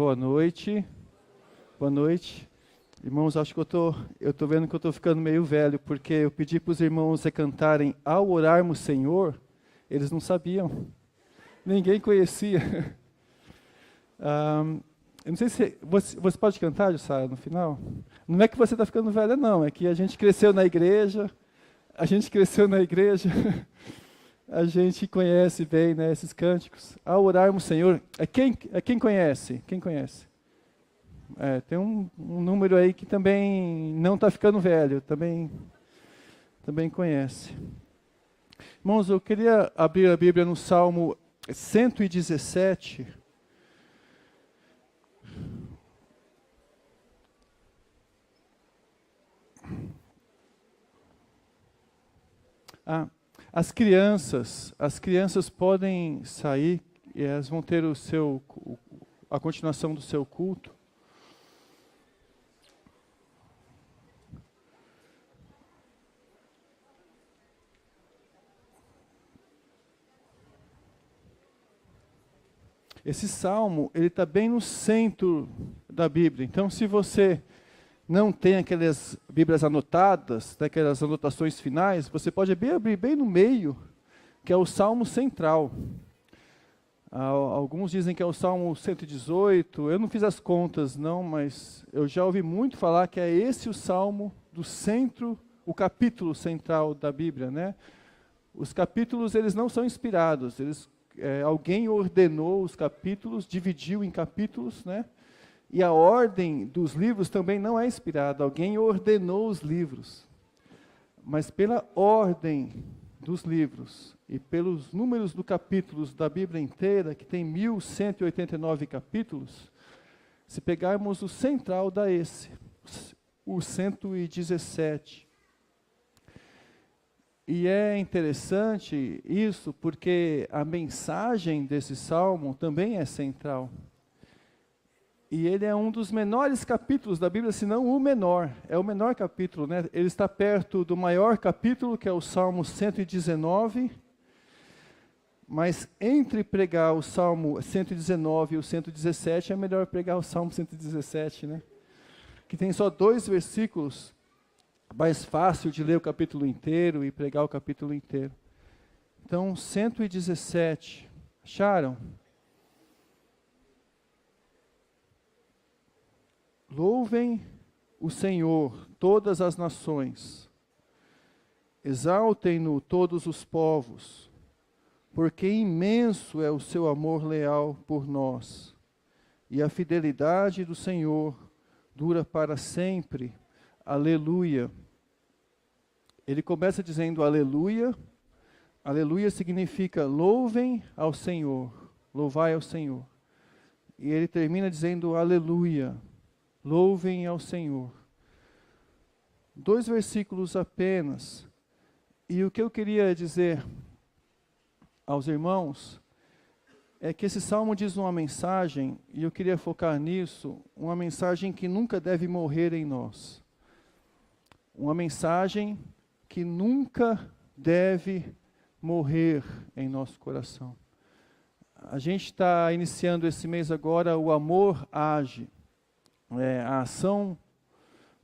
Boa noite. Boa noite. Irmãos, acho que eu tô vendo que eu estou ficando meio velho, porque eu pedi para os irmãos recantarem Ao Orarmos Senhor, eles não sabiam. Ninguém conhecia. Eu não sei se você pode cantar, Jussara, no final? Não é que você está ficando velha, não. É que a gente cresceu na igreja. A gente conhece bem, né, esses cânticos. Ao orarmos Senhor, quem conhece? Quem conhece? Tem um número aí que também não está ficando velho, também conhece. Irmãos, eu queria abrir a Bíblia no Salmo 117. As crianças podem sair e elas vão ter a continuação do seu culto. Esse salmo, ele está bem no centro da Bíblia. Então, se você não tem aquelas Bíblias anotadas, aquelas anotações finais, você pode abrir bem no meio, que é o salmo central. Alguns dizem que é o salmo 118, eu não fiz as contas não, mas eu já ouvi muito falar que é esse o salmo do centro, o capítulo central da Bíblia, né? Os capítulos, eles não são inspirados, alguém ordenou os capítulos, dividiu em capítulos, né? E a ordem dos livros também não é inspirada, alguém ordenou os livros. Mas pela ordem dos livros e pelos números dos capítulos da Bíblia inteira, que tem 1189 capítulos, se pegarmos o central dá o 117. E é interessante isso porque a mensagem desse salmo também é central. E ele é um dos menores capítulos da Bíblia, se não o menor. É o menor capítulo, né? Ele está perto do maior capítulo, que é o Salmo 119. Mas entre pregar o Salmo 119 e o 117, é melhor pregar o Salmo 117, né? Que tem só 2 versículos, mais fácil de ler o capítulo inteiro e pregar o capítulo inteiro. Então, 117. Acharam? Louvem o Senhor, todas as nações. Exaltem-no todos os povos, porque imenso é o seu amor leal por nós. E a fidelidade do Senhor dura para sempre. Aleluia. Ele começa dizendo aleluia. Aleluia significa louvem ao Senhor, louvai ao Senhor. E ele termina dizendo aleluia. Louvem ao Senhor. 2 versículos apenas. E o que eu queria dizer aos irmãos é que esse salmo diz uma mensagem, e eu queria focar nisso, uma mensagem que nunca deve morrer em nós. Uma mensagem que nunca deve morrer em nosso coração. A gente está iniciando esse mês agora, o amor age. A ação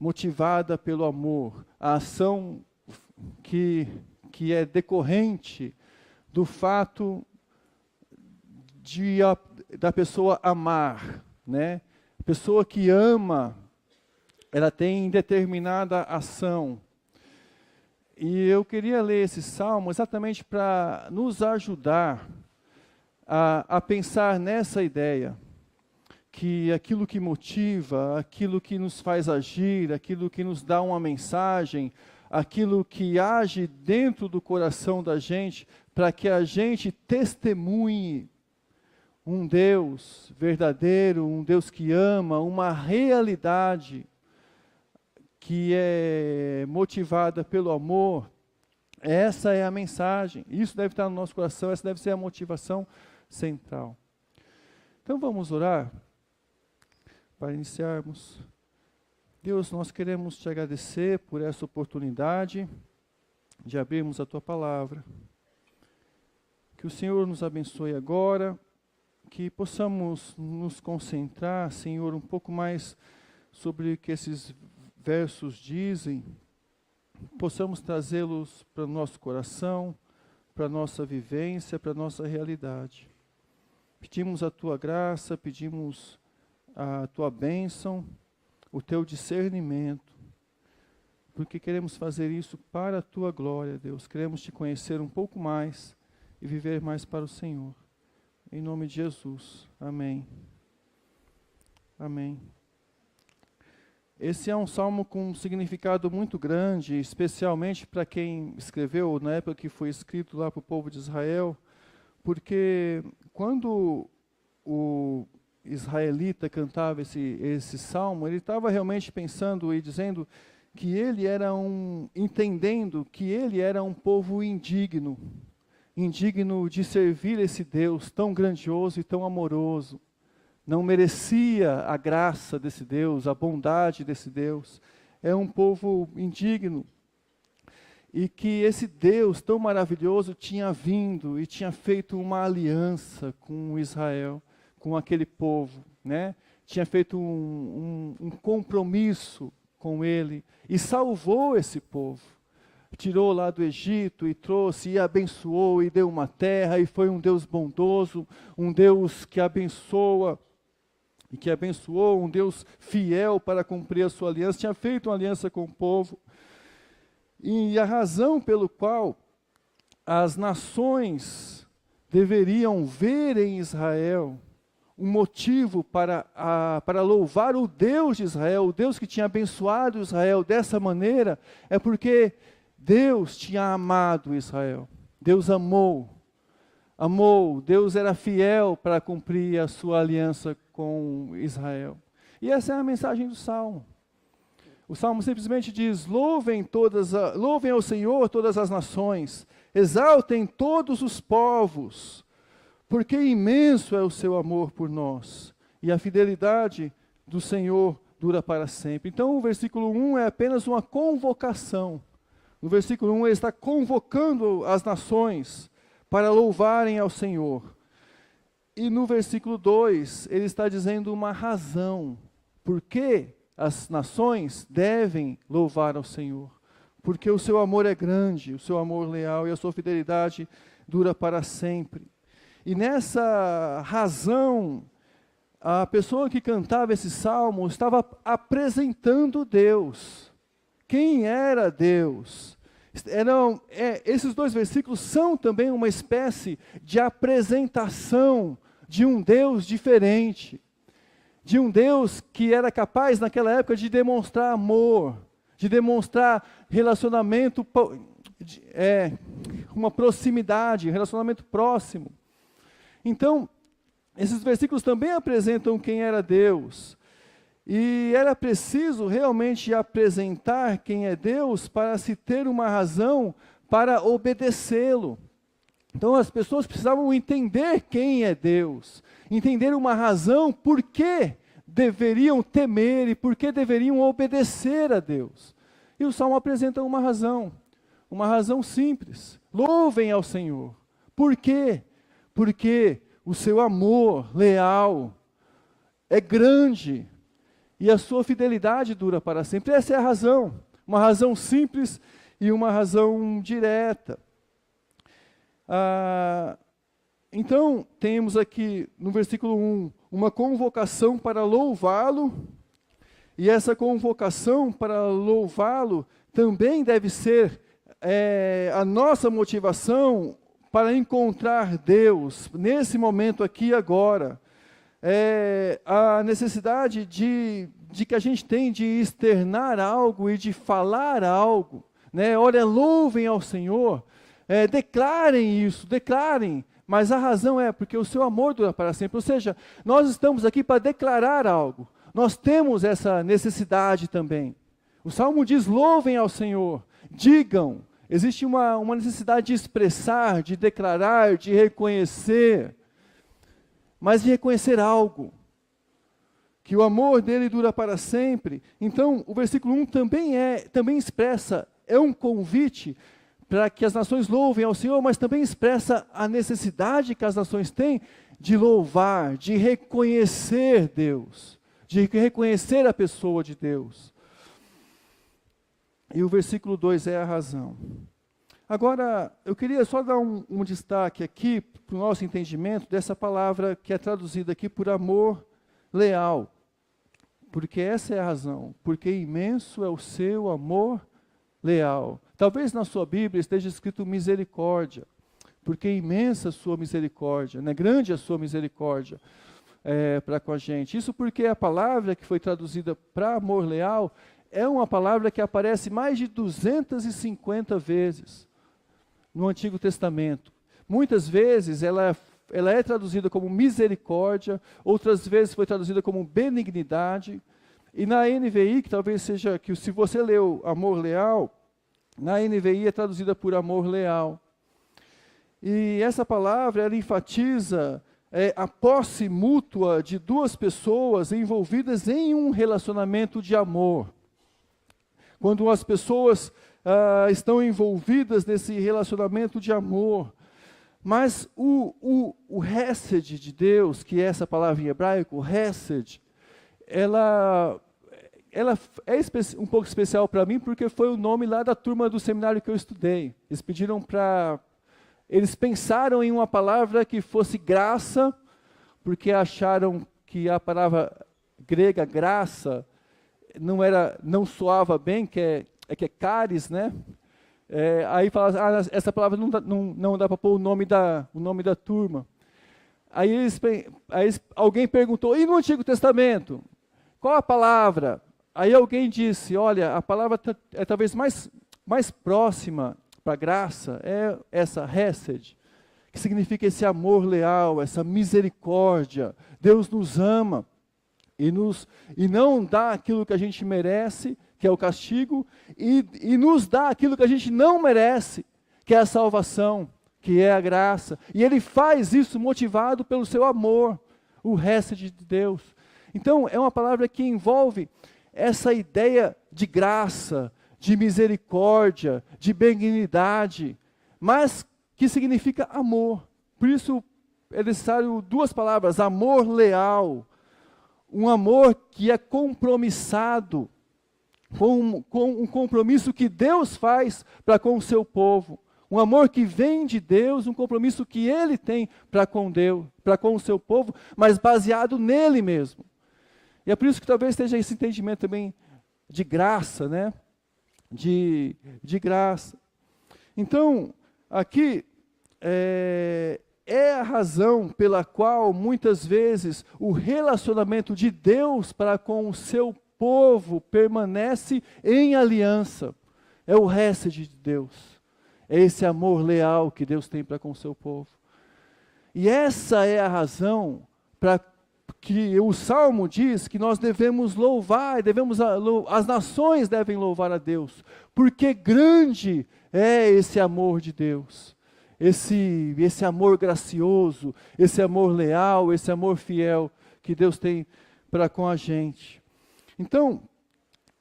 motivada pelo amor, a ação que é decorrente do fato da pessoa amar, né? A pessoa que ama, ela tem determinada ação. E eu queria ler esse salmo exatamente para nos ajudar a pensar nessa ideia. Que aquilo que motiva, aquilo que nos faz agir, aquilo que nos dá uma mensagem, aquilo que age dentro do coração da gente, para que a gente testemunhe um Deus verdadeiro, um Deus que ama, uma realidade que é motivada pelo amor. Essa é a mensagem, isso deve estar no nosso coração, essa deve ser a motivação central. Então vamos orar? Para iniciarmos, Deus, nós queremos te agradecer por essa oportunidade de abrirmos a Tua Palavra. Que o Senhor nos abençoe agora, que possamos nos concentrar, Senhor, um pouco mais sobre o que esses versos dizem, possamos trazê-los para o nosso coração, para a nossa vivência, para a nossa realidade. Pedimos a Tua graça, pedimos a Tua bênção, o Teu discernimento, porque queremos fazer isso para a Tua glória, Deus. Queremos Te conhecer um pouco mais e viver mais para o Senhor. Em nome de Jesus. Amém. Amém. Esse é um salmo com um significado muito grande, especialmente para quem escreveu, na época que foi escrito lá para o povo de Israel, porque quando o israelita cantava esse salmo, ele estava realmente pensando e dizendo que ele era entendendo que ele era um povo indigno de servir esse Deus tão grandioso e tão amoroso. Não merecia a graça desse Deus, a bondade desse Deus. É um povo indigno. E que esse Deus tão maravilhoso tinha vindo e tinha feito uma aliança com Israel, com aquele povo, né? Tinha feito um compromisso com ele e salvou esse povo. Tirou lá do Egito e trouxe e abençoou e deu uma terra, e foi um Deus bondoso, um Deus que abençoa e que abençoou, um Deus fiel para cumprir a sua aliança, tinha feito uma aliança com o povo. E a razão pelo qual as nações deveriam ver em Israel um motivo para louvar o Deus de Israel, o Deus que tinha abençoado Israel dessa maneira, é porque Deus tinha amado Israel. Deus amou, Deus era fiel para cumprir a sua aliança com Israel. E essa é a mensagem do Salmo. O Salmo simplesmente diz: louvem ao Senhor todas as nações, exaltem todos os povos, porque imenso é o seu amor por nós, e a fidelidade do Senhor dura para sempre. Então o versículo 1 é apenas uma convocação. No versículo 1 ele está convocando as nações para louvarem ao Senhor. E no versículo 2 ele está dizendo uma razão. Por que as nações devem louvar ao Senhor? Porque o seu amor é grande, o seu amor leal e a sua fidelidade dura para sempre. E nessa razão, a pessoa que cantava esse salmo estava apresentando Deus. Quem era Deus? Esses dois versículos são também uma espécie de apresentação de um Deus diferente. De um Deus que era capaz naquela época de demonstrar amor, de demonstrar relacionamento, uma proximidade, relacionamento próximo. Então, esses versículos também apresentam quem era Deus. E era preciso realmente apresentar quem é Deus para se ter uma razão para obedecê-lo. Então as pessoas precisavam entender quem é Deus, entender uma razão por que deveriam temer e por que deveriam obedecer a Deus. E o Salmo apresenta uma razão simples: louvem ao Senhor. Por quê? Porque o seu amor leal é grande e a sua fidelidade dura para sempre. Essa é a razão, uma razão simples e uma razão direta. Então, temos aqui no versículo 1, uma convocação para louvá-lo, e essa convocação para louvá-lo também deve ser a nossa motivação para encontrar Deus, nesse momento aqui e agora. A necessidade de que a gente tem de externar algo e de falar algo, né? Olha, louvem ao Senhor, declarem isso, mas a razão é porque o seu amor dura para sempre. Ou seja, nós estamos aqui para declarar algo, nós temos essa necessidade também. O Salmo diz: louvem ao Senhor, digam. Existe uma necessidade de expressar, de declarar, de reconhecer, mas de reconhecer algo, que o amor dele dura para sempre. Então, o versículo 1 também expressa, é um convite para que as nações louvem ao Senhor, mas também expressa a necessidade que as nações têm de louvar, de reconhecer Deus, de reconhecer a pessoa de Deus. E o versículo 2 é a razão. Agora, eu queria só dar um destaque aqui para o nosso entendimento dessa palavra que é traduzida aqui por amor leal. Porque essa é a razão. Porque imenso é o seu amor leal. Talvez na sua Bíblia esteja escrito misericórdia. Porque imensa a sua misericórdia, né? Grande a sua misericórdia para com a gente. Isso porque a palavra que foi traduzida para amor leal é uma palavra que aparece mais de 250 vezes no Antigo Testamento. Muitas vezes ela é traduzida como misericórdia, outras vezes foi traduzida como benignidade. E na NVI, que talvez seja, que se você leu amor leal, na NVI é traduzida por amor leal. E essa palavra, ela enfatiza a posse mútua de duas pessoas envolvidas em um relacionamento de amor. Quando as pessoas estão envolvidas nesse relacionamento de amor. Mas o hesed de Deus, que é essa palavra em hebraico, hesed, ela é um pouco especial para mim, porque foi o nome lá da turma do seminário que eu estudei. Eles pensaram em uma palavra que fosse graça, porque acharam que a palavra grega graça não soava bem, que é caris, né? Aí fala, essa palavra não dá para pôr o nome da turma. Aí alguém perguntou, e no Antigo Testamento? Qual a palavra? Aí alguém disse, olha, a palavra é talvez mais próxima para graça, é essa hesed, que significa esse amor leal, essa misericórdia. Deus nos ama e não dá aquilo que a gente merece, que é o castigo, e nos dá aquilo que a gente não merece, que é a salvação, que é a graça. E Ele faz isso motivado pelo seu amor, o hesed de Deus. Então, é uma palavra que envolve essa ideia de graça, de misericórdia, de benignidade, mas que significa amor. Por isso, é necessário duas palavras, amor leal, um amor que é compromissado, com um compromisso que Deus faz para com o seu povo. Um amor que vem de Deus, um compromisso que Ele tem para com Deus, para com o seu povo, mas baseado nele mesmo. E é por isso que talvez esteja esse entendimento também de graça, né? De graça. Então, aqui é a razão pela qual muitas vezes o relacionamento de Deus para com o seu povo permanece em aliança. É o hesed de Deus. É esse amor leal que Deus tem para com o seu povo. E essa é a razão para que o Salmo diz que nós devemos louvar, as nações devem louvar a Deus, porque grande é esse amor de Deus, esse amor gracioso, esse amor leal, esse amor fiel que Deus tem para com a gente. Então,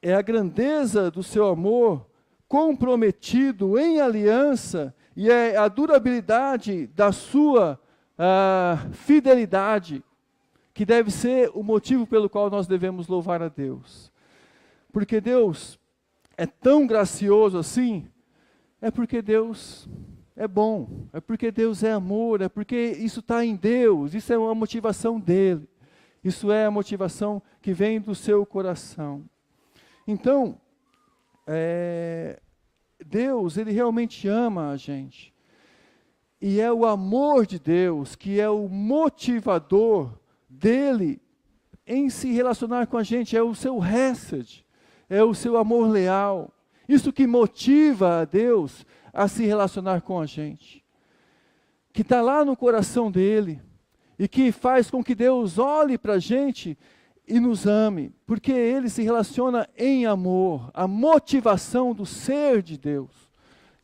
é a grandeza do seu amor comprometido em aliança e é a durabilidade da sua fidelidade que deve ser o motivo pelo qual nós devemos louvar a Deus. Porque Deus é tão gracioso assim, é porque Deus é bom, é porque Deus é amor, é porque isso está em Deus, isso é uma motivação dele. Isso é a motivação que vem do seu coração. Então, Deus, Ele realmente ama a gente. E é o amor de Deus que é o motivador dele em se relacionar com a gente. É o seu hesed, é o seu amor leal. Isso que motiva a Deus a se relacionar com a gente. Que está lá no coração dele. E que faz com que Deus olhe para a gente e nos ame, porque Ele se relaciona em amor, a motivação do ser de Deus.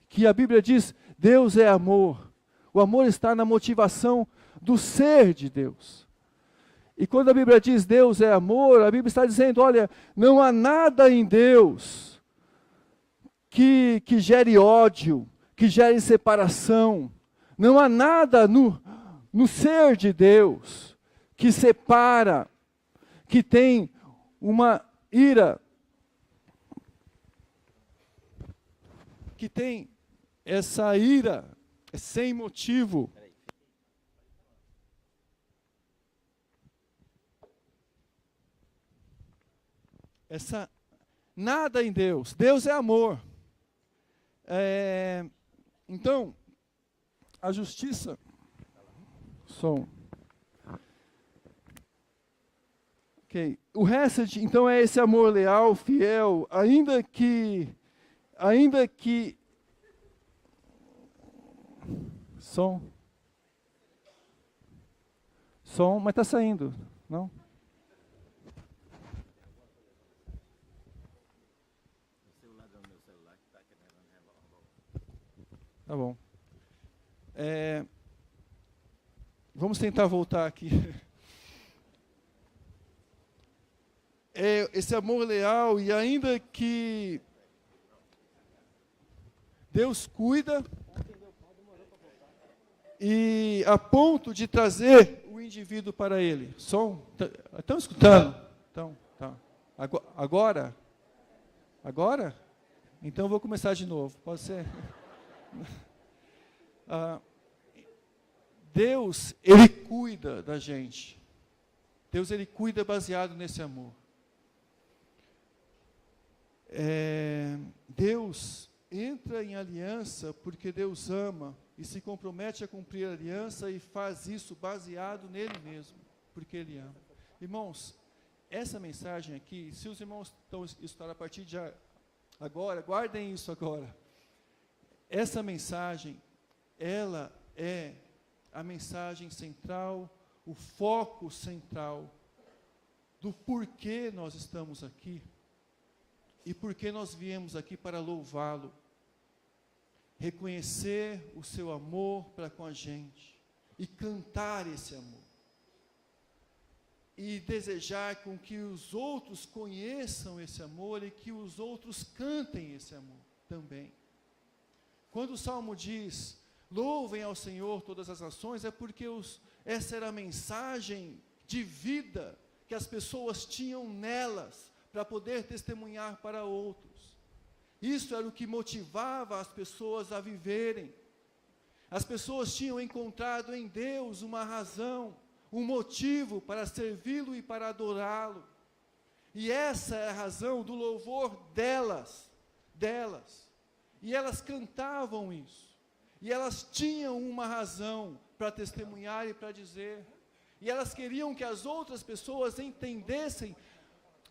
Que a Bíblia diz, Deus é amor. O amor está na motivação do ser de Deus. E quando a Bíblia diz Deus é amor, a Bíblia está dizendo, olha, não há nada em Deus que gere ódio, que gere separação. Não há nada no ser de Deus, que separa, que tem uma ira, que tem essa ira sem motivo. Nada em Deus. Deus é amor. Então, a justiça... Som. Ok. O resto, então, é esse amor leal, fiel, ainda que... Som, mas está saindo, não? Tá bom. Vamos tentar voltar aqui. Esse amor leal, e ainda que Deus cuida, e a ponto de trazer o indivíduo para Ele. Som? Estão escutando? Então, tá. Agora? Agora? Então eu vou começar de novo. Pode ser? Deus, Ele cuida da gente. Deus, Ele cuida baseado nesse amor. Deus entra em aliança porque Deus ama e se compromete a cumprir a aliança e faz isso baseado nele mesmo, porque Ele ama. Irmãos, essa mensagem aqui, se os irmãos estão estudando a partir de agora, guardem isso agora. Essa mensagem, ela é a mensagem central, o foco central do porquê nós estamos aqui e porquê nós viemos aqui para louvá-lo, reconhecer o seu amor para com a gente e cantar esse amor e desejar com que os outros conheçam esse amor e que os outros cantem esse amor também. Quando o Salmo diz, louvem ao Senhor todas as nações, é porque essa era a mensagem de vida que as pessoas tinham nelas, para poder testemunhar para outros. Isso era o que motivava as pessoas a viverem. As pessoas tinham encontrado em Deus uma razão, um motivo para servi-lo e para adorá-lo. E essa é a razão do louvor delas. E elas cantavam isso. E elas tinham uma razão para testemunhar e para dizer. E elas queriam que as outras pessoas entendessem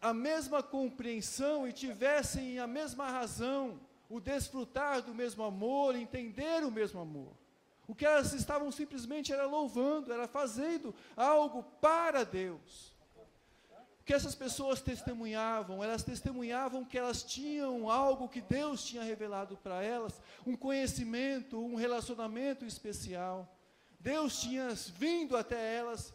a mesma compreensão e tivessem a mesma razão, o desfrutar do mesmo amor, entender o mesmo amor. O que elas estavam simplesmente era louvando, era fazendo algo para Deus. O que essas pessoas testemunhavam? Elas testemunhavam que elas tinham algo que Deus tinha revelado para elas, um conhecimento, um relacionamento especial. Deus tinha vindo até elas,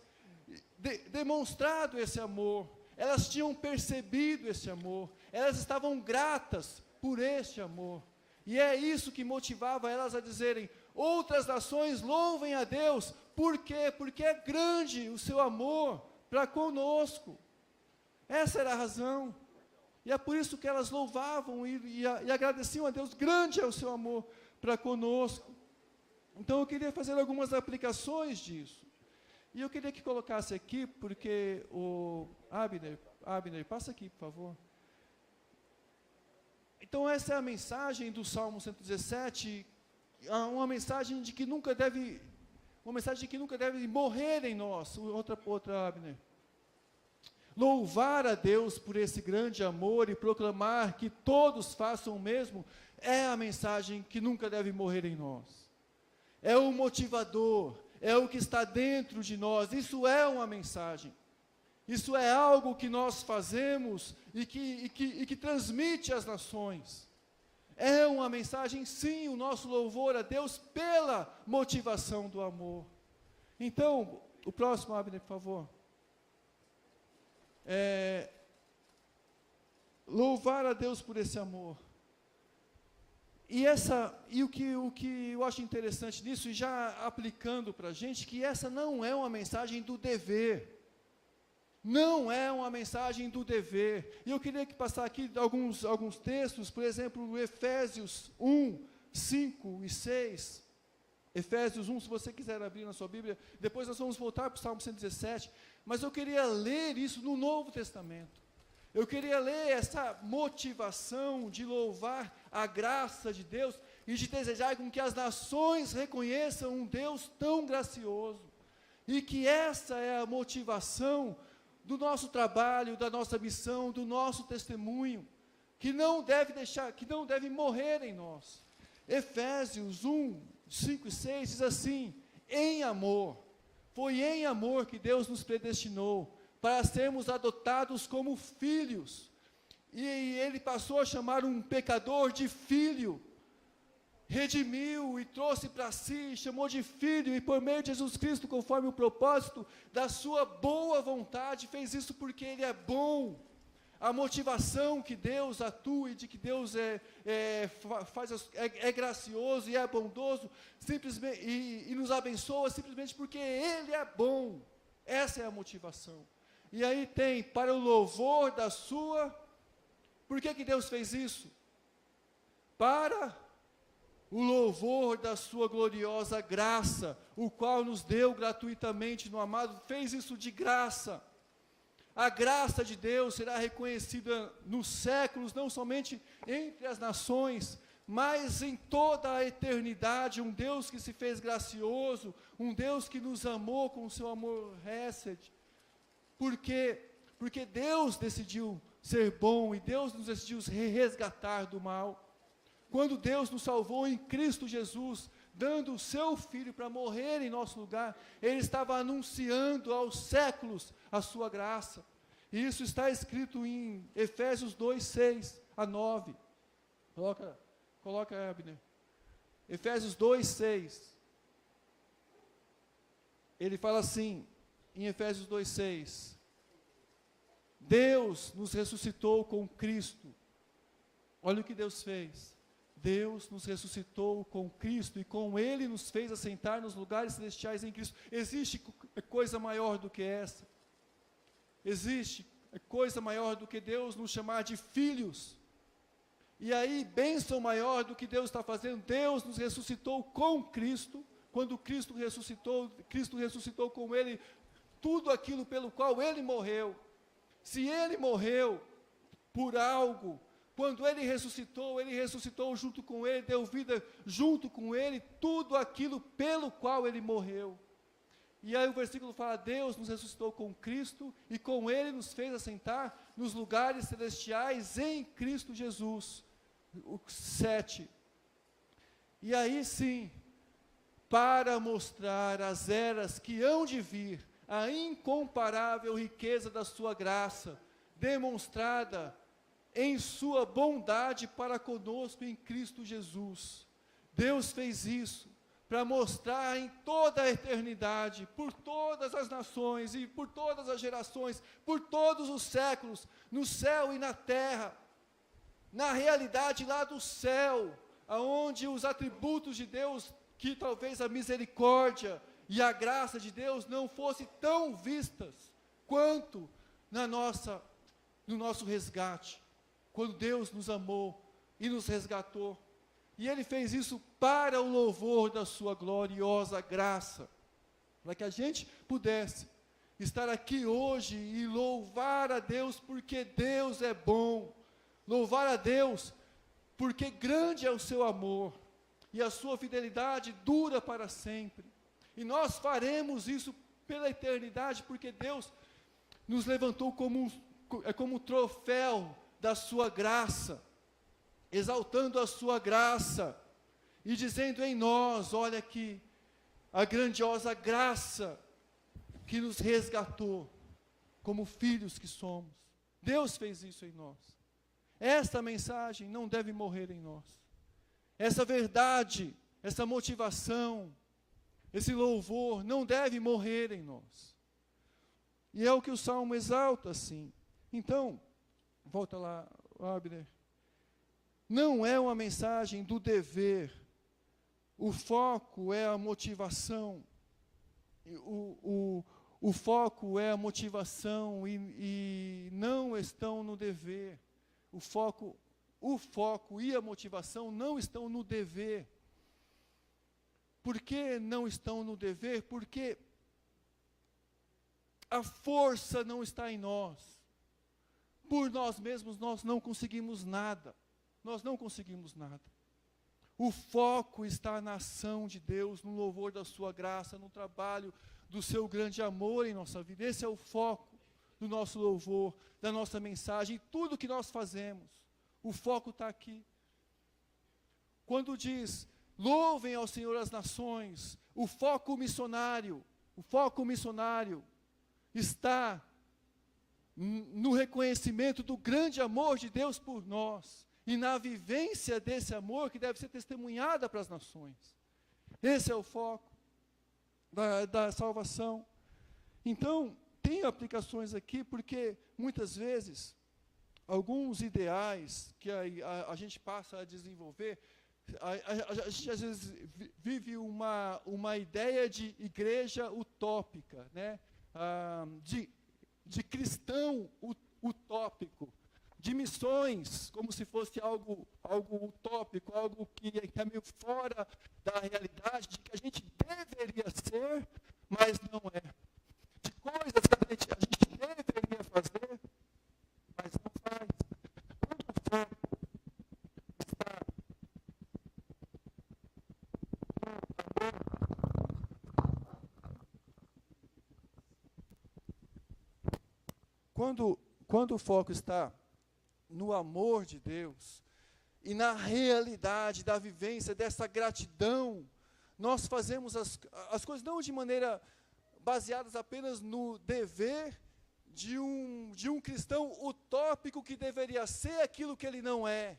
demonstrado esse amor. Elas tinham percebido esse amor, elas estavam gratas por este amor. E é isso que motivava elas a dizerem, outras nações louvem a Deus. Por quê? Porque é grande o seu amor para conosco. Essa era a razão. E é por isso que elas louvavam e agradeciam a Deus, grande é o seu amor para conosco. Então eu queria fazer algumas aplicações disso. E eu queria que colocasse aqui, porque o Abner, passa aqui, por favor. Então essa é a mensagem do Salmo 117, uma mensagem de que nunca deve morrer em nós. Outra Abner. Louvar a Deus por esse grande amor e proclamar que todos façam o mesmo, é a mensagem que nunca deve morrer em nós. É o motivador, é o que está dentro de nós, isso é uma mensagem. Isso é algo que nós fazemos e que transmite às nações. É uma mensagem, sim, o nosso louvor a Deus pela motivação do amor. Então, o próximo, Abner, por favor. Louvar a Deus por esse amor. E o que eu acho interessante nisso, e já aplicando para a gente, que essa não é uma mensagem do dever. Não é uma mensagem do dever. E eu queria que passar aqui alguns textos, por exemplo, Efésios 1, 5 e 6. Efésios 1, se você quiser abrir na sua Bíblia, depois nós vamos voltar para o Salmo 117, mas eu queria ler isso no Novo Testamento. Eu queria ler essa motivação de louvar a graça de Deus e de desejar com que as nações reconheçam um Deus tão gracioso. E que essa é a motivação do nosso trabalho, da nossa missão, do nosso testemunho, que não deve morrer em nós. Efésios 1, 5 e 6 diz assim: em amor, foi em amor que Deus nos predestinou para sermos adotados como filhos, e Ele passou a chamar um pecador de filho, redimiu e trouxe para si, chamou de filho, e por meio de Jesus Cristo, conforme o propósito da sua boa vontade, fez isso porque Ele é bom. A motivação que Deus atua e de que Deus é gracioso e é bondoso, simplesmente, e nos abençoa simplesmente porque Ele é bom. Essa é a motivação. E aí tem, para o louvor da sua... Por que Deus fez isso? Para o louvor da sua gloriosa graça, o qual nos deu gratuitamente no amado, fez isso de graça. A graça de Deus será reconhecida nos séculos, não somente entre as nações, mas em toda a eternidade. Um Deus que se fez gracioso, um Deus que nos amou com o seu amor Hesed. Por quê? Porque Deus decidiu ser bom e Deus nos decidiu resgatar do mal. Quando Deus nos salvou em Cristo Jesus, dando o seu Filho para morrer em nosso lugar, Ele estava anunciando aos séculos a sua graça. E isso está escrito em Efésios 2, 6 a 9. Coloca, Abner. Efésios 2, 6. Ele fala assim, em Efésios 2, 6. Deus nos ressuscitou com Cristo. Olha o que Deus fez. Deus nos ressuscitou com Cristo e com Ele nos fez assentar nos lugares celestiais em Cristo. Existe coisa maior do que essa? Existe coisa maior do que Deus nos chamar de filhos? E aí, bênção maior do que Deus está fazendo? Deus nos ressuscitou com Cristo. Quando Cristo ressuscitou com Ele tudo aquilo pelo qual Ele morreu. Se Ele morreu por algo, quando Ele ressuscitou junto com Ele, deu vida junto com Ele, tudo aquilo pelo qual Ele morreu. E aí o versículo fala, Deus nos ressuscitou com Cristo, e com Ele nos fez assentar nos lugares celestiais em Cristo Jesus. O 7. E aí sim, para mostrar às eras que hão de vir, a incomparável riqueza da sua graça, demonstrada em sua bondade para conosco em Cristo Jesus. Deus fez isso para mostrar em toda a eternidade, por todas as nações e por todas as gerações, por todos os séculos, no céu e na terra, na realidade lá do céu, aonde os atributos de Deus, que talvez a misericórdia e a graça de Deus não fossem tão vistas quanto no nosso resgate, quando Deus nos amou e nos resgatou. E Ele fez isso para o louvor da sua gloriosa graça, para que a gente pudesse estar aqui hoje e louvar a Deus porque Deus é bom, louvar a Deus porque grande é o seu amor e a sua fidelidade dura para sempre. E nós faremos isso pela eternidade, porque Deus nos levantou como troféu da sua graça, exaltando a sua graça, e dizendo em nós, olha aqui, a grandiosa graça que nos resgatou, como filhos que somos. Deus fez isso em nós. Esta mensagem não deve morrer em nós. Essa verdade, essa motivação, esse louvor não deve morrer em nós. E é o que o Salmo exalta assim. Então, volta lá, Abner. não é uma mensagem do dever. O foco é a motivação. O foco é a motivação e não estão no dever. O foco e a motivação não estão no dever. Por que não estão no dever? Porque a força não está em nós. Por nós mesmos nós não conseguimos nada. Nós não conseguimos nada. O foco está na ação de Deus, no louvor da sua graça, no trabalho do seu grande amor em nossa vida. Esse é o foco do nosso louvor, da nossa mensagem, tudo que nós fazemos. O foco está aqui. Quando diz, louvem ao Senhor as nações, o foco missionário está no reconhecimento do grande amor de Deus por nós. E na vivência desse amor que deve ser testemunhada para as nações. Esse é o foco da salvação. Então, tem aplicações aqui, porque muitas vezes, alguns ideais que a gente passa a desenvolver, a gente às vezes vive uma ideia de igreja utópica, né? De cristão utópico. De missões, como se fosse algo utópico, algo que é meio fora da realidade, de que a gente deveria ser, mas não é. De coisas que a gente deveria fazer, mas não faz. Quando o foco está quando o foco está no amor de Deus e na realidade da vivência dessa gratidão, nós fazemos as coisas não de maneira baseadas apenas no dever de um cristão utópico que deveria ser aquilo que ele não é,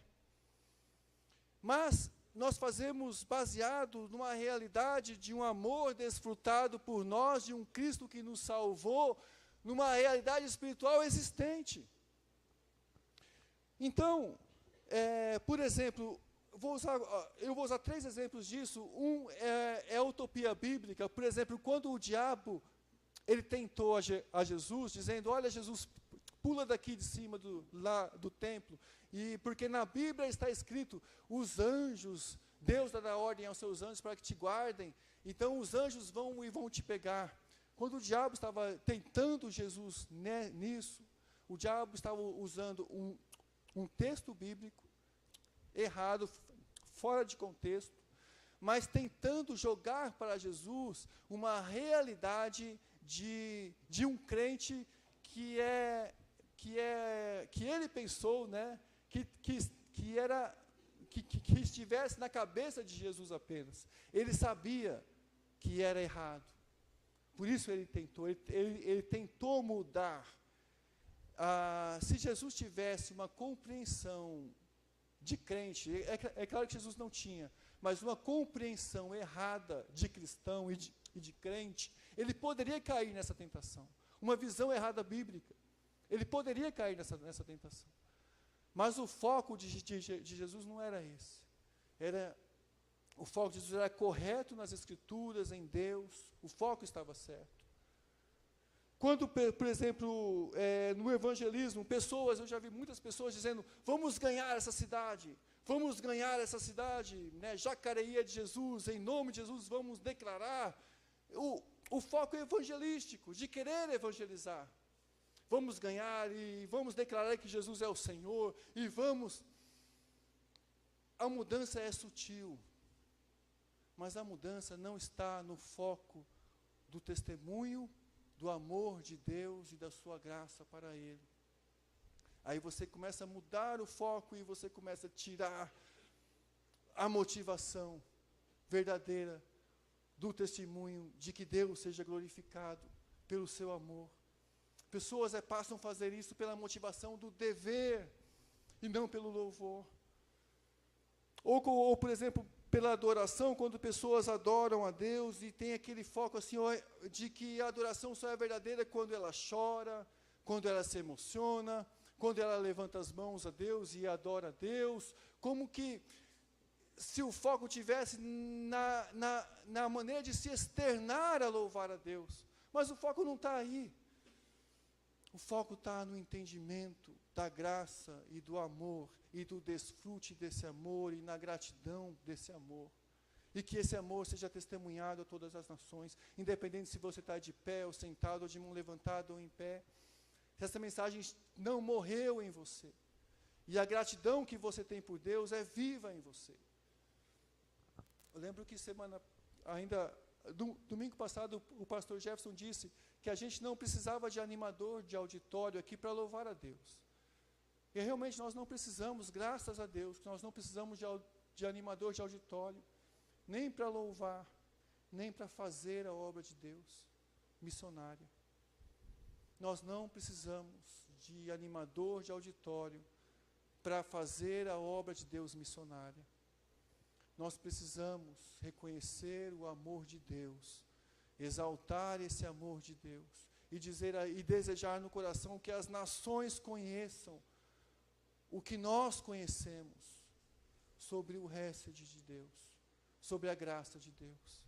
mas nós fazemos baseado numa realidade de um amor desfrutado por nós, de um Cristo que nos salvou, numa realidade espiritual existente. Então, por exemplo, eu vou usar 3 exemplos disso. Um é a utopia bíblica. Por exemplo, quando o diabo ele tentou a Jesus, dizendo, olha, Jesus, pula daqui de cima do templo, e porque na Bíblia está escrito, os anjos, Deus dará ordem aos seus anjos para que te guardem, então os anjos vão te pegar. Quando o diabo estava tentando Jesus nisso, o diabo estava usando um texto bíblico errado, fora de contexto, mas tentando jogar para Jesus uma realidade de um crente que ele pensou, né, que estivesse na cabeça de Jesus apenas. Ele sabia que era errado. Por isso ele tentou mudar. Se Jesus tivesse uma compreensão de crente, é claro que Jesus não tinha, mas uma compreensão errada de cristão e de crente, ele poderia cair nessa tentação. Uma visão errada bíblica, ele poderia cair nessa tentação. Mas o foco de Jesus não era esse. O foco de Jesus era correto nas Escrituras, em Deus, o foco estava certo. Quando, por exemplo, no evangelismo, eu já vi muitas pessoas dizendo, vamos ganhar essa cidade, né, Jacareí é de Jesus, em nome de Jesus vamos declarar. O foco é evangelístico, de querer evangelizar. Vamos ganhar e vamos declarar que Jesus é o Senhor, e vamos. A mudança é sutil, mas a mudança não está no foco do testemunho, do amor de Deus e da sua graça para Ele. Aí você começa a mudar o foco e você começa a tirar a motivação verdadeira do testemunho de que Deus seja glorificado pelo seu amor. Pessoas passam a fazer isso pela motivação do dever e não pelo louvor. Ou, por exemplo, pela adoração, quando pessoas adoram a Deus e tem aquele foco assim, de que a adoração só é verdadeira quando ela chora, quando ela se emociona, quando ela levanta as mãos a Deus e adora a Deus, como que se o foco tivesse na maneira de se externar a louvar a Deus. Mas o foco não está aí. O foco está no entendimento da graça e do amor, e do desfrute desse amor, e na gratidão desse amor. E que esse amor seja testemunhado a todas as nações, independente se você está de pé, ou sentado, ou de mão levantada, ou em pé. Essa mensagem não morreu em você. E a gratidão que você tem por Deus é viva em você. Eu lembro que domingo passado, o pastor Jefferson disse que a gente não precisava de animador de auditório aqui para louvar a Deus. E realmente nós não precisamos, graças a Deus, nós não precisamos de animador de auditório, nem para louvar, nem para fazer a obra de Deus missionária. Nós não precisamos de animador de auditório para fazer a obra de Deus missionária. Nós precisamos reconhecer o amor de Deus, exaltar esse amor de Deus, e desejar no coração que as nações conheçam o que nós conhecemos sobre o resto de Deus, sobre a graça de Deus.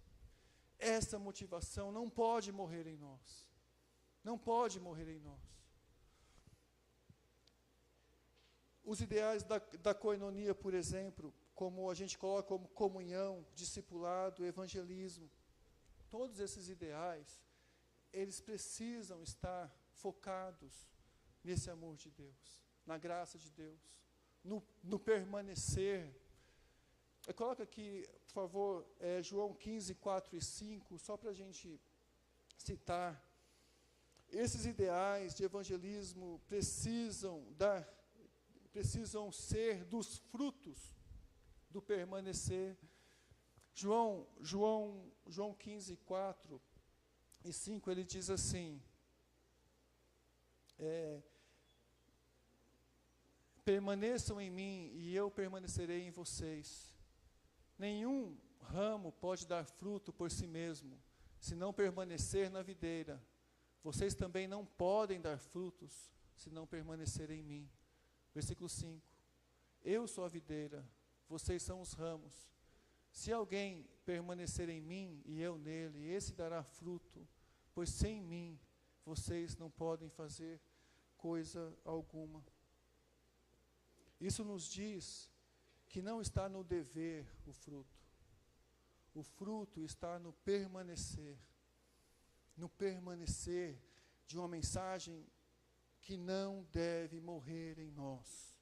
Essa motivação não pode morrer em nós. Não pode morrer em nós. Os ideais da coinonia, por exemplo, como a gente coloca como comunhão, discipulado, evangelismo, todos esses ideais, eles precisam estar focados nesse amor de Deus, na graça de Deus, no permanecer. Coloca aqui, por favor, João 15, 4 e 5, só para a gente citar. Esses ideais de evangelismo precisam ser dos frutos do permanecer. João 15, 4 e 5, ele diz assim, permaneçam em mim e eu permanecerei em vocês. Nenhum ramo pode dar fruto por si mesmo, se não permanecer na videira. Vocês também não podem dar frutos, se não permanecerem em mim. Versículo 5. Eu sou a videira, vocês são os ramos. Se alguém permanecer em mim e eu nele, esse dará fruto, pois sem mim vocês não podem fazer coisa alguma. Isso nos diz que não está no dever o fruto. O fruto está no permanecer de uma mensagem que não deve morrer em nós.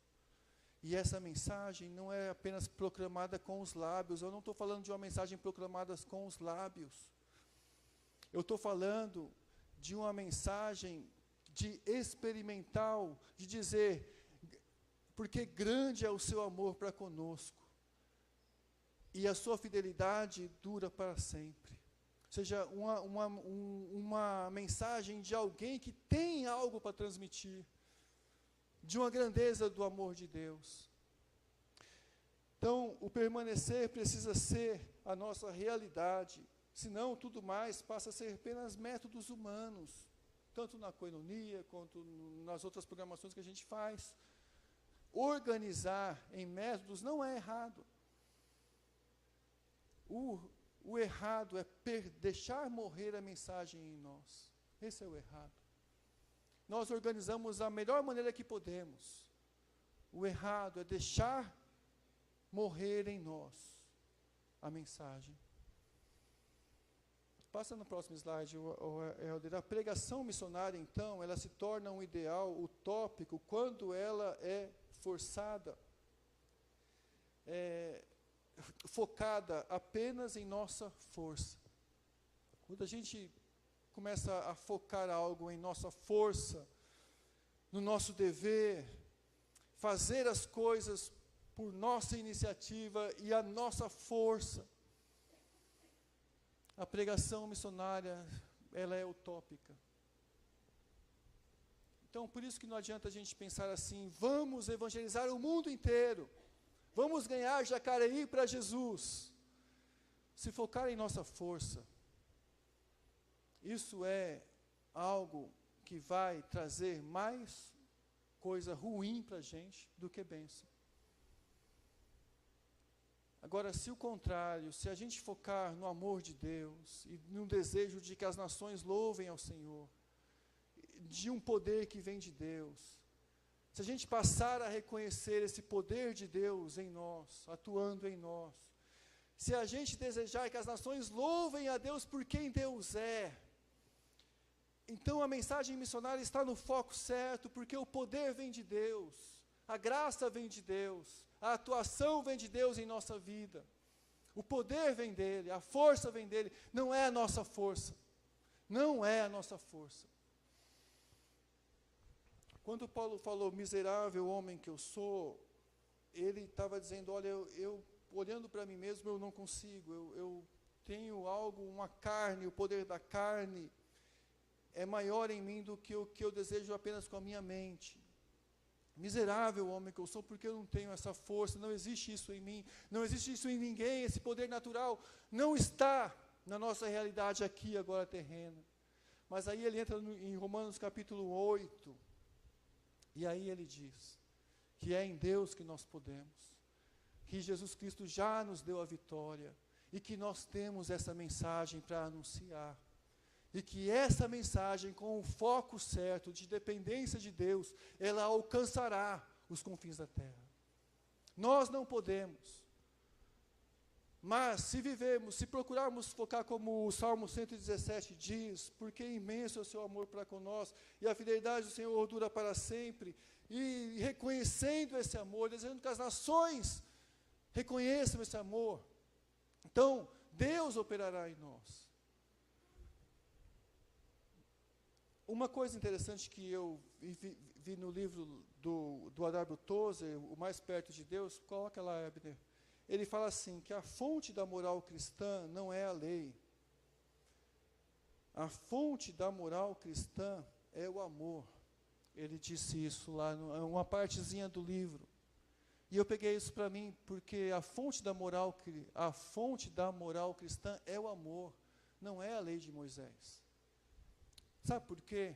E essa mensagem não é apenas proclamada com os lábios. Eu não estou falando de uma mensagem proclamada com os lábios. Eu estou falando de uma mensagem de experimental, de dizer, porque grande é o seu amor para conosco, e a sua fidelidade dura para sempre. Ou seja, uma mensagem de alguém que tem algo para transmitir, de uma grandeza do amor de Deus. Então, o permanecer precisa ser a nossa realidade, senão tudo mais passa a ser apenas métodos humanos, tanto na coinonia, quanto nas outras programações que a gente faz. Organizar em métodos não é errado. O errado é deixar morrer a mensagem em nós. Esse é o errado. Nós organizamos da melhor maneira que podemos. O errado é deixar morrer em nós a mensagem. Passa no próximo slide, Helder. A pregação missionária, então, ela se torna um ideal utópico quando ela é forçada, focada apenas em nossa força. Quando a gente começa a focar algo em nossa força, no nosso dever, fazer as coisas por nossa iniciativa e a nossa força, a pregação missionária, ela é utópica. Então, por isso que não adianta a gente pensar assim, vamos evangelizar o mundo inteiro, vamos ganhar Jacareí para Jesus. Se focar em nossa força, isso é algo que vai trazer mais coisa ruim para a gente do que bênção. Agora, se o contrário, se a gente focar no amor de Deus e no desejo de que as nações louvem ao Senhor, de um poder que vem de Deus, se a gente passar a reconhecer esse poder de Deus em nós, atuando em nós, se a gente desejar que as nações louvem a Deus por quem Deus é, então a mensagem missionária está no foco certo, porque o poder vem de Deus, a graça vem de Deus, a atuação vem de Deus em nossa vida, o poder vem dele, a força vem dele, não é a nossa força, não é a nossa força. Quando Paulo falou, miserável homem que eu sou, ele estava dizendo, olha, eu olhando para mim mesmo, eu não consigo, eu tenho algo, uma carne, o poder da carne é maior em mim do que o que eu desejo apenas com a minha mente. Miserável homem que eu sou, porque eu não tenho essa força, não existe isso em mim, não existe isso em ninguém, esse poder natural não está na nossa realidade aqui, agora terrena. Mas aí ele entra em Romanos capítulo 8, e aí ele diz que é em Deus que nós podemos, que Jesus Cristo já nos deu a vitória, e que nós temos essa mensagem para anunciar. E que essa mensagem, com o foco certo de dependência de Deus, ela alcançará os confins da terra. Nós não podemos. Mas se vivemos, se procurarmos focar como o Salmo 117 diz, porque imenso é o seu amor para conosco, e a fidelidade do Senhor dura para sempre, e reconhecendo esse amor, desejando que as nações reconheçam esse amor, então Deus operará em nós. Uma coisa interessante que eu vi no livro do Adalberto Tozer, O Mais Perto de Deus, coloca lá, Abner. Ele fala assim, que a fonte da moral cristã não é a lei. A fonte da moral cristã é o amor. Ele disse isso lá, uma partezinha do livro. E eu peguei isso para mim, porque a fonte da moral cristã é o amor, não é a lei de Moisés. Sabe por quê?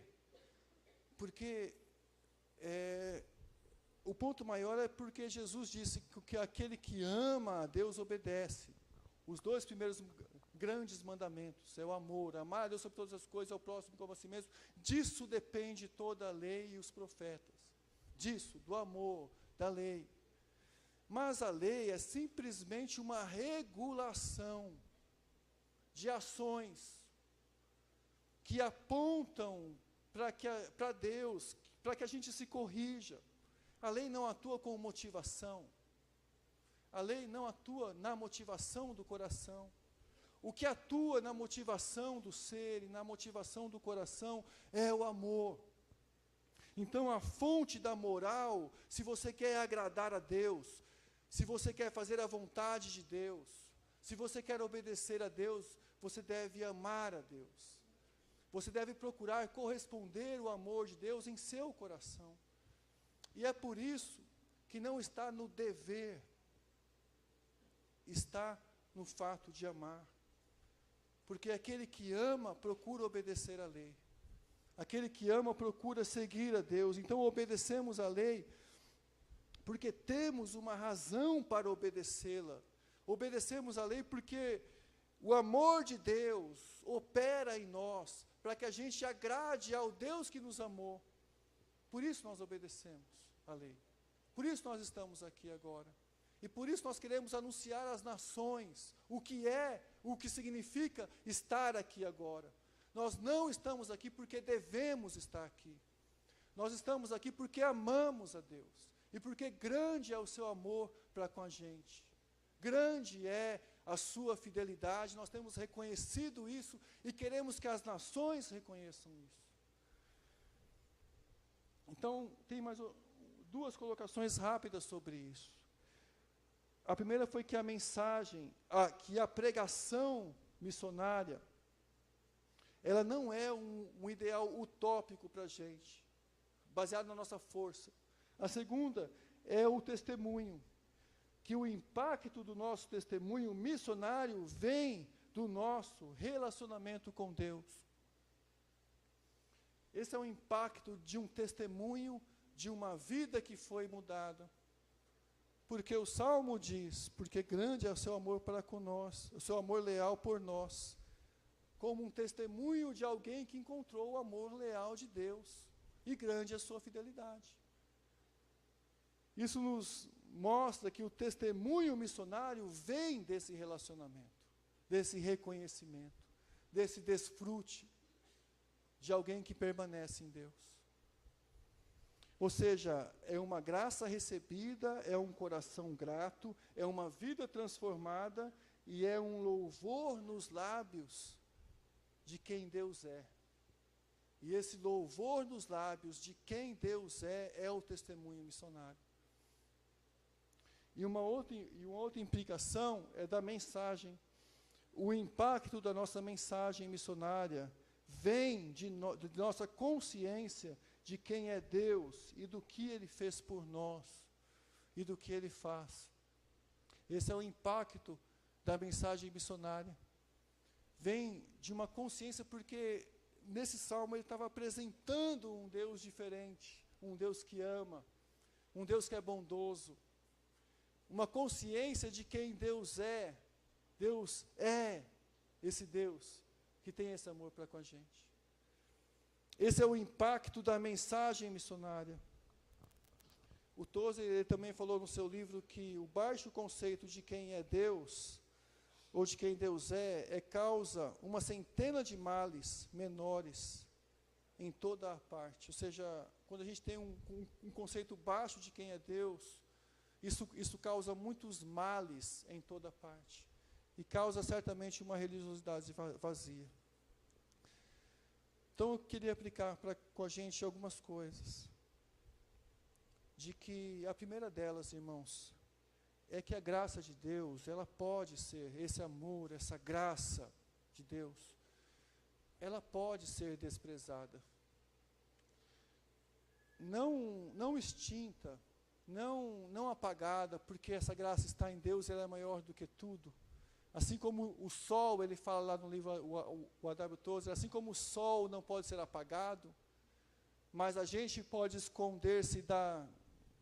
Porque o ponto maior é porque Jesus disse que aquele que ama a Deus obedece. Os dois primeiros grandes mandamentos é o amor, amar a Deus sobre todas as coisas, ao próximo como a si mesmo. Disso depende toda a lei e os profetas. Disso, do amor, da lei. Mas a lei é simplesmente uma regulação de ações que apontam para Deus, para que a gente se corrija. A lei não atua com motivação. A lei não atua na motivação do coração. O que atua na motivação do ser e na motivação do coração é o amor. Então a fonte da moral, se você quer agradar a Deus, se você quer fazer a vontade de Deus, se você quer obedecer a Deus, você deve amar a Deus. Você deve procurar corresponder o amor de Deus em seu coração. E é por isso que não está no dever, está no fato de amar. Porque aquele que ama procura obedecer a lei. Aquele que ama procura seguir a Deus. Então obedecemos a lei porque temos uma razão para obedecê-la. Obedecemos a lei porque o amor de Deus opera em nós, para que a gente agrade ao Deus que nos amou. Por isso nós obedecemos a lei. Por isso nós estamos aqui agora. E por isso nós queremos anunciar às nações o que significa estar aqui agora. Nós não estamos aqui porque devemos estar aqui. Nós estamos aqui porque amamos a Deus. E porque grande é o seu amor para com a gente. Grande é a sua fidelidade, nós temos reconhecido isso e queremos que as nações reconheçam isso. Então, tem mais duas colocações rápidas sobre isso. A primeira foi que a mensagem, que a pregação missionária, ela não é um ideal utópico para a gente, baseado na nossa força. A segunda é o testemunho, que o impacto do nosso testemunho missionário vem do nosso relacionamento com Deus. Esse é o impacto de um testemunho de uma vida que foi mudada. Porque o Salmo diz, porque grande é o seu amor para com nós, o seu amor leal por nós, como um testemunho de alguém que encontrou o amor leal de Deus, e grande é a sua fidelidade. Isso nos mostra que o testemunho missionário vem desse relacionamento, desse reconhecimento, desse desfrute de alguém que permanece em Deus. Ou seja, é uma graça recebida, é um coração grato, é uma vida transformada e é um louvor nos lábios de quem Deus é. E esse louvor nos lábios de quem Deus é o testemunho missionário. E uma outra implicação é da mensagem. O impacto da nossa mensagem missionária vem de nossa consciência de quem é Deus e do que Ele fez por nós e do que Ele faz. Esse é o impacto da mensagem missionária. Vem de uma consciência porque nesse salmo ele estava apresentando um Deus diferente, um Deus que ama, um Deus que é bondoso, uma consciência de quem Deus é. Deus é esse Deus que tem esse amor para com a gente. Esse é o impacto da mensagem missionária. O Tozer ele também falou no seu livro que o baixo conceito de quem é Deus, ou de quem Deus é causa uma centena de males menores em toda a parte. Ou seja, quando a gente tem um conceito baixo de quem é Deus, isso causa muitos males em toda a parte. E causa certamente uma religiosidade vazia. Então eu queria aplicar com a gente algumas coisas. De que a primeira delas, irmãos, é que a graça de Deus, ela pode ser, esse amor, essa graça de Deus, ela pode ser desprezada. Não extinta, não apagada, porque essa graça está em Deus, ela é maior do que tudo. Assim como o sol, ele fala lá no livro, o A.W. Tozer, assim como o sol não pode ser apagado, mas a gente pode esconder-se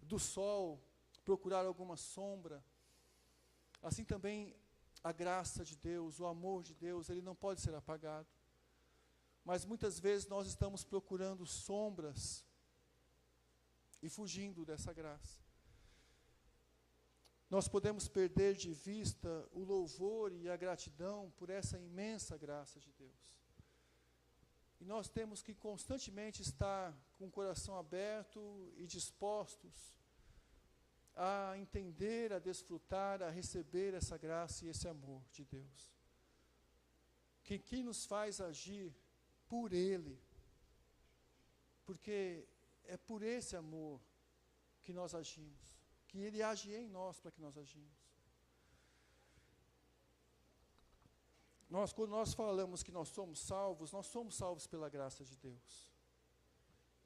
do sol, procurar alguma sombra. Assim também a graça de Deus, o amor de Deus, ele não pode ser apagado. Mas muitas vezes nós estamos procurando sombras e fugindo dessa graça. Nós podemos perder de vista o louvor e a gratidão por essa imensa graça de Deus. E nós temos que constantemente estar com o coração aberto e dispostos a entender, a desfrutar, a receber essa graça e esse amor de Deus. Que nos faz agir por Ele. Porque é por esse amor que nós agimos. Que Ele age em nós para que nós agimos. Quando nós falamos que nós somos salvos pela graça de Deus.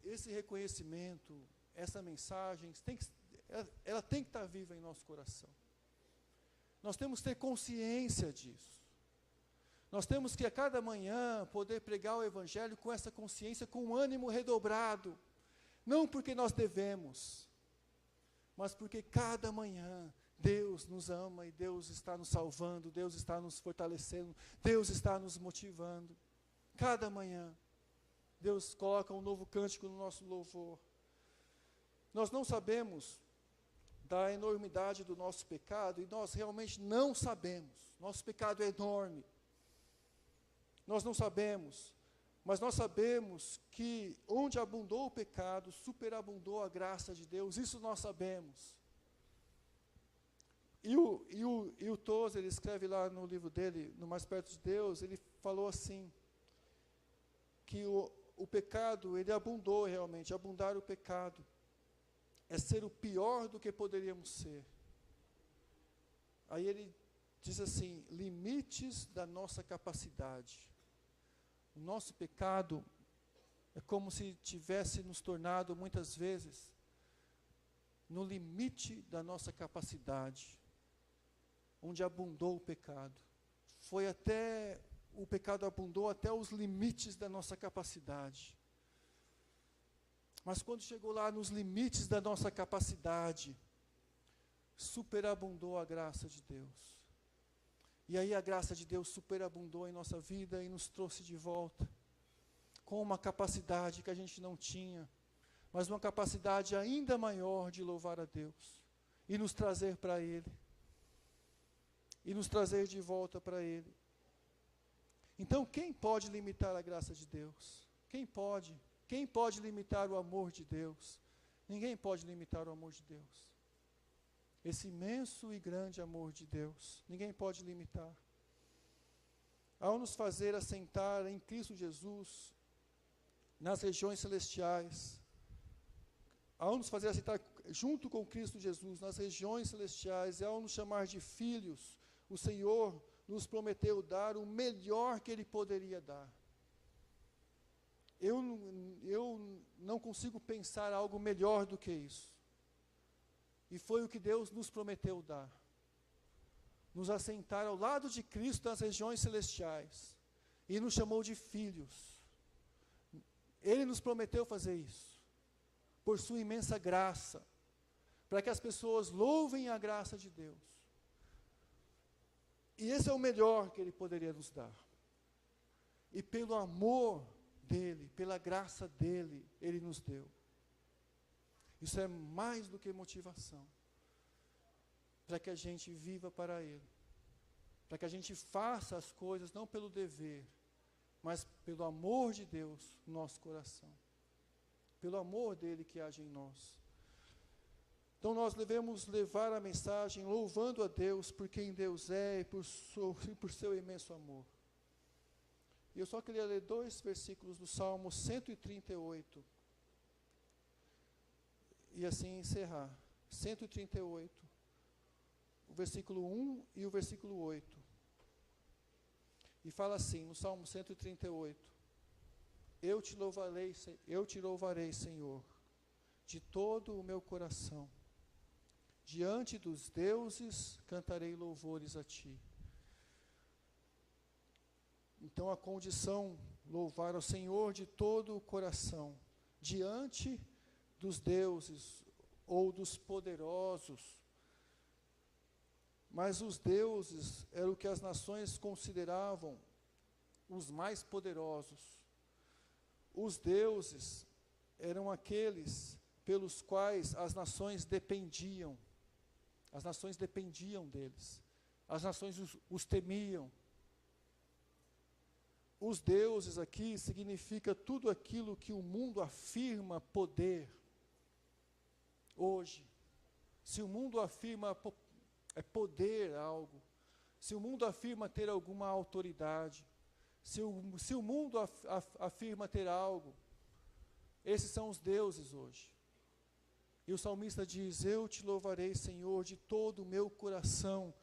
Esse reconhecimento, essa mensagem, ela tem que estar viva em nosso coração. Nós temos que ter consciência disso. Nós temos que a cada manhã poder pregar o Evangelho com essa consciência, com um ânimo redobrado. Não porque nós devemos, mas porque cada manhã Deus nos ama e Deus está nos salvando, Deus está nos fortalecendo, Deus está nos motivando. Cada manhã, Deus coloca um novo cântico no nosso louvor. Nós não sabemos da enormidade do nosso pecado, e nós realmente não sabemos. Nosso pecado é enorme. Nós não sabemos, mas nós sabemos que onde abundou o pecado, superabundou a graça de Deus, isso nós sabemos. E o Tozer, ele escreve lá no livro dele, no Mais Perto de Deus, ele falou assim, que o pecado, ele abundou realmente, abundar o pecado, é ser o pior do que poderíamos ser. Aí ele diz assim, limites da nossa capacidade. O nosso pecado é como se tivesse nos tornado, muitas vezes, no limite da nossa capacidade, onde abundou o pecado. O pecado abundou até os limites da nossa capacidade. Mas quando chegou lá nos limites da nossa capacidade, superabundou a graça de Deus. E aí a graça de Deus superabundou em nossa vida e nos trouxe de volta, com uma capacidade que a gente não tinha, mas uma capacidade ainda maior de louvar a Deus, e nos trazer para Ele, e nos trazer de volta para Ele. Então, quem pode limitar a graça de Deus? Quem pode? Quem pode limitar o amor de Deus? Ninguém pode limitar o amor de Deus. Esse imenso e grande amor de Deus, ninguém pode limitar. Ao nos fazer assentar em Cristo Jesus, nas regiões celestiais, ao nos fazer assentar junto com Cristo Jesus, nas regiões celestiais, e ao nos chamar de filhos, o Senhor nos prometeu dar o melhor que Ele poderia dar. Eu não consigo pensar algo melhor do que isso. E foi o que Deus nos prometeu dar. Nos assentar ao lado de Cristo nas regiões celestiais. E nos chamou de filhos. Ele nos prometeu fazer isso. Por sua imensa graça. Para que as pessoas louvem a graça de Deus. E esse é o melhor que Ele poderia nos dar. E pelo amor dEle, pela graça dEle, Ele nos deu. Isso é mais do que motivação, para que a gente viva para Ele, para que a gente faça as coisas não pelo dever, mas pelo amor de Deus no nosso coração, pelo amor dEle que age em nós. Então nós devemos levar a mensagem louvando a Deus por quem Deus é e por seu imenso amor. E eu só queria ler 2 versículos do Salmo 138, e assim encerrar. 138, o versículo 1 e o versículo 8. E fala assim, no Salmo 138, eu te louvarei, Senhor, de todo o meu coração. Diante dos deuses cantarei louvores a Ti. Então a condição, louvar ao Senhor de todo o coração, diante dos deuses ou dos poderosos. Mas os deuses eram o que as nações consideravam os mais poderosos. Os deuses eram aqueles pelos quais as nações dependiam. As nações dependiam deles. As nações os temiam. Os deuses aqui significa tudo aquilo que o mundo afirma poder. Hoje, se o mundo afirma poder algo, se o mundo afirma ter alguma autoridade, se o mundo afirma ter algo, esses são os deuses hoje. E o salmista diz, eu te louvarei, Senhor, de todo o meu coração,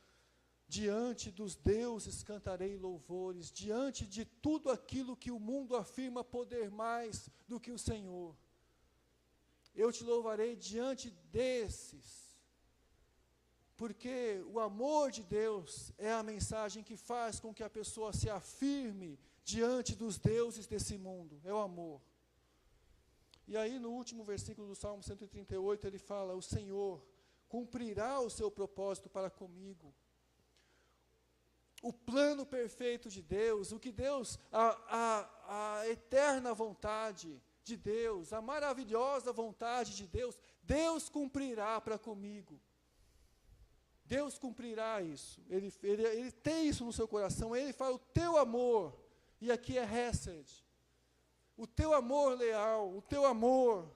diante dos deuses cantarei louvores, diante de tudo aquilo que o mundo afirma poder mais do que o Senhor. Eu te louvarei diante desses, porque o amor de Deus é a mensagem que faz com que a pessoa se afirme diante dos deuses desse mundo, é o amor. E aí no último versículo do Salmo 138 ele fala, o Senhor cumprirá o seu propósito para comigo. O plano perfeito de Deus, o que Deus, a eterna vontade de Deus, a maravilhosa vontade de Deus, Deus cumprirá para comigo. Deus cumprirá isso. Ele tem isso no seu coração. Ele fala, o teu amor, e aqui é Hesed, o teu amor leal, o teu amor,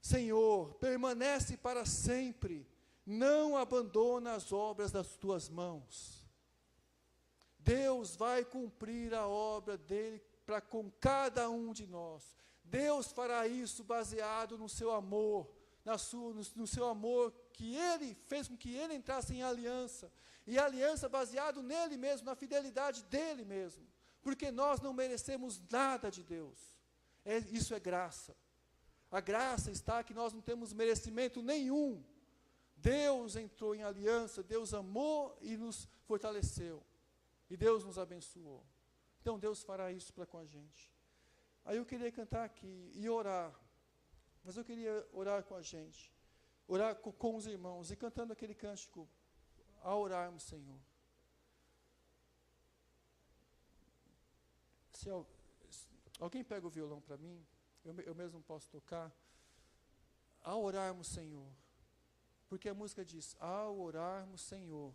Senhor, permanece para sempre. Não abandona as obras das tuas mãos. Deus vai cumprir a obra dele para com cada um de nós. Deus fará isso baseado no seu amor, no seu amor que ele fez com que ele entrasse em aliança. E aliança baseado nele mesmo, na fidelidade dele mesmo. Porque nós não merecemos nada de Deus. Isso é graça. A graça está que nós não temos merecimento nenhum. Deus entrou em aliança, Deus amou e nos fortaleceu. E Deus nos abençoou. Então Deus fará isso para com a gente. Aí eu queria cantar aqui e orar Mas eu queria orar com a gente, orar com os irmãos e cantando aquele cântico, a orarmos, Senhor. Se alguém pega o violão para mim, eu mesmo posso tocar. A orarmos, Senhor. Porque a música diz, ao orarmos, Senhor,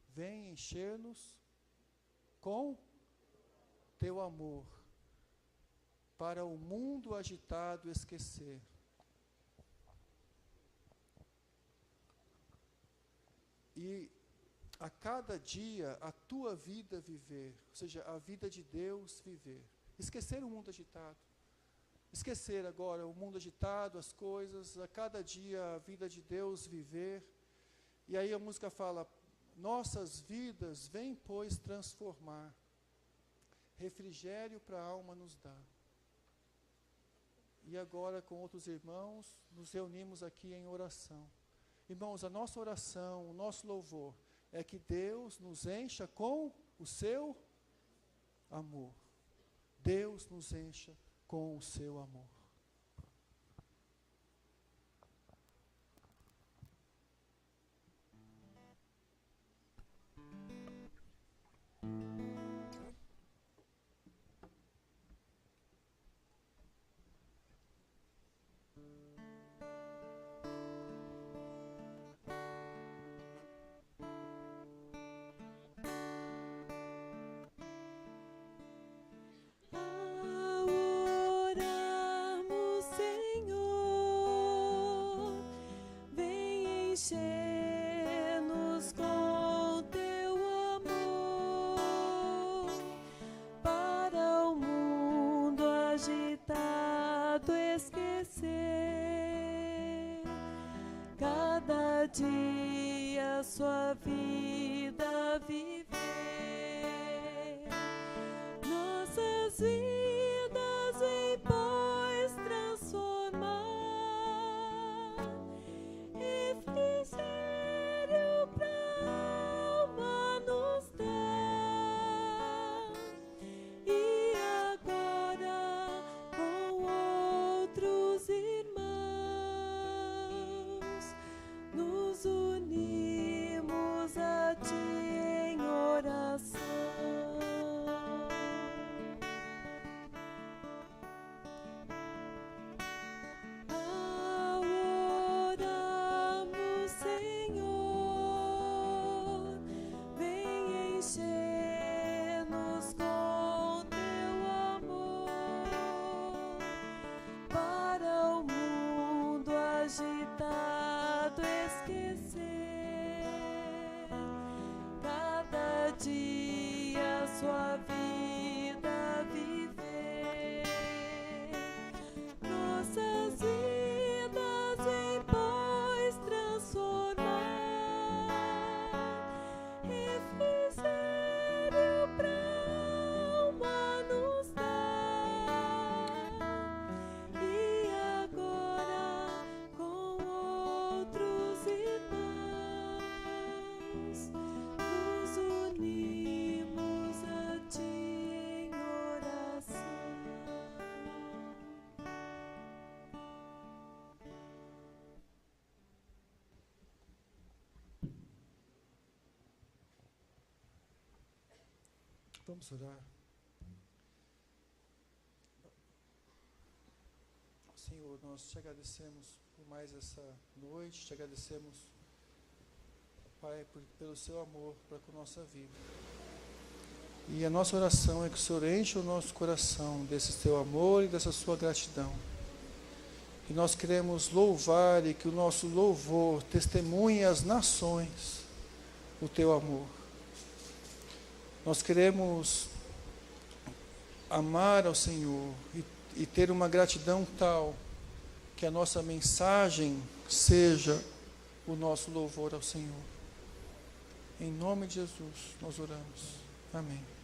vem encher-nos com teu amor, para o mundo agitado esquecer. E a cada dia a tua vida viver, ou seja, a vida de Deus viver. Esquecer o mundo agitado. Esquecer agora o mundo agitado, as coisas, a cada dia a vida de Deus viver. E aí a música fala, nossas vidas vem, pois, transformar. Refrigério para a alma nos dá. E agora com outros irmãos, nos reunimos aqui em oração. Irmãos, a nossa oração, o nosso louvor, é que Deus nos encha com o seu amor. Deus nos encha com o seu amor. Enche-nos com teu amor, para o mundo agitado esquecer. Cada dia sua vida viver, nossas vidas em pois transformar. Refrigério pra alma nos dá. E agora com outros irmãos nos unimos a ti em oração. Enche-nos com teu amor, para o mundo agitado esquecer. Cada dia sua vida viver, nossas vidas em pois transformar. Refrigério pra alma nos dá. E agora com outros irmãos nos unimos a ti em oração. Vamos orar. Senhor, nós te agradecemos por mais essa noite, te agradecemos, Pai, pelo seu amor para com a nossa vida. E a nossa oração é que o Senhor enche o nosso coração desse teu amor e dessa sua gratidão. E nós queremos louvar e que o nosso louvor testemunhe às nações o teu amor. Nós queremos amar ao Senhor e ter uma gratidão tal que a nossa mensagem seja o nosso louvor ao Senhor. Em nome de Jesus, nós oramos. Amém.